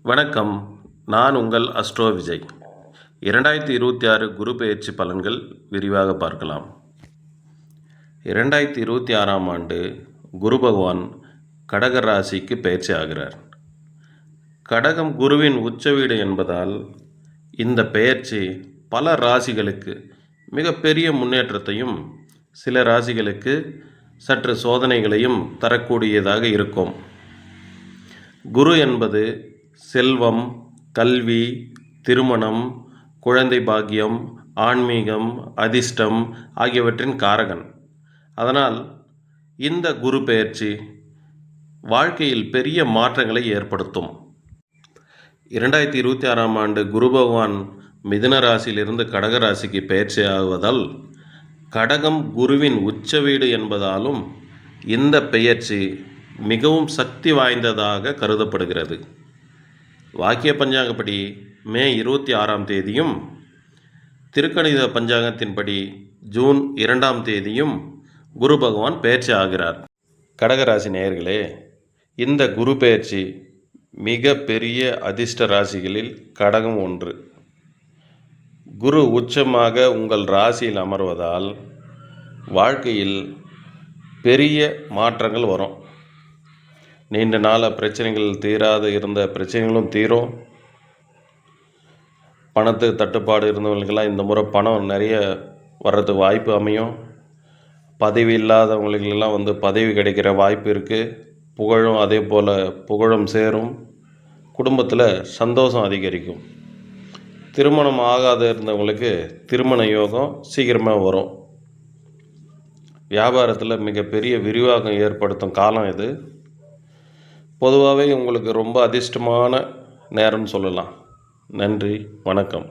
வணக்கம். நான் உங்கள் அஸ்ட்ரோ விஜய். 2026 குரு பெயர்ச்சி பலன்கள் விரிவாக பார்க்கலாம். 2026ஆம் ஆண்டு குரு பகவான் கடக ராசிக்கு பெயர்ச்சி ஆகிறார். கடகம் குருவின் உச்ச வீடு என்பதால் இந்த பெயர்ச்சி பல ராசிகளுக்கு மிகப்பெரிய முன்னேற்றத்தையும், சில ராசிகளுக்கு சற்று சோதனைகளையும் தரக்கூடியதாக இருக்கும். குரு என்பது செல்வம், கல்வி, திருமணம், குழந்தை பாக்கியம், ஆன்மீகம், அதிர்ஷ்டம் ஆகியவற்றின் காரகன். அதனால் இந்த குரு பெயர்ச்சி வாழ்க்கையில் பெரிய மாற்றங்களை ஏற்படுத்தும். 2026ஆம் ஆண்டு குரு பகவான் மிதுன ராசியிலிருந்து கடக ராசிக்கு பெயர்ச்சி ஆகுவதால், கடகம் குருவின் உச்ச வீடு என்பதாலும் இந்த பெயர்ச்சி மிகவும் சக்தி வாய்ந்ததாக கருதப்படுகிறது. வாக்கிய பஞ்சாங்கப்படி மே 26ஆம் தேதியும், திருக்கணித பஞ்சாங்கத்தின்படி ஜூன் 2ஆம் தேதியும் குரு பகவான் பெயர்ச்சி ஆகிறார். கடகராசி நேயர்களே, இந்த குரு பெயர்ச்சி மிக பெரிய அதிர்ஷ்ட ராசிகளில் கடகம் ஒன்று. குரு உச்சமாக உங்கள் ராசியில் அமர்வதால் வாழ்க்கையில் பெரிய மாற்றங்கள் வரும். நீண்ட நாள பிரச்சனைகள் தீராத இருந்த பிரச்சனைகளும் தீரும். பணத்துக்கு தட்டுப்பாடு இருந்தவங்களுக்கெல்லாம் இந்த முறை பணம் நிறைய வர்றதுக்கு வாய்ப்பு அமையும். பதவி இல்லாதவங்களுக்கெல்லாம் பதவி கிடைக்கிற வாய்ப்பு இருக்குது. புகழும் அதே போல் புகழும் சேரும். குடும்பத்தில் சந்தோஷம் அதிகரிக்கும். திருமணம் ஆகாத இருந்தவங்களுக்கு திருமண யோகம் சீக்கிரமாக வரும். வியாபாரத்தில் மிகப்பெரிய விரிவாக்கம் ஏற்படுத்தும் காலம் இது. பொதுவாகவே உங்களுக்கு ரொம்ப அதிர்ஷ்டமான நேரம்னு சொல்லலாம். நன்றி, வணக்கம்.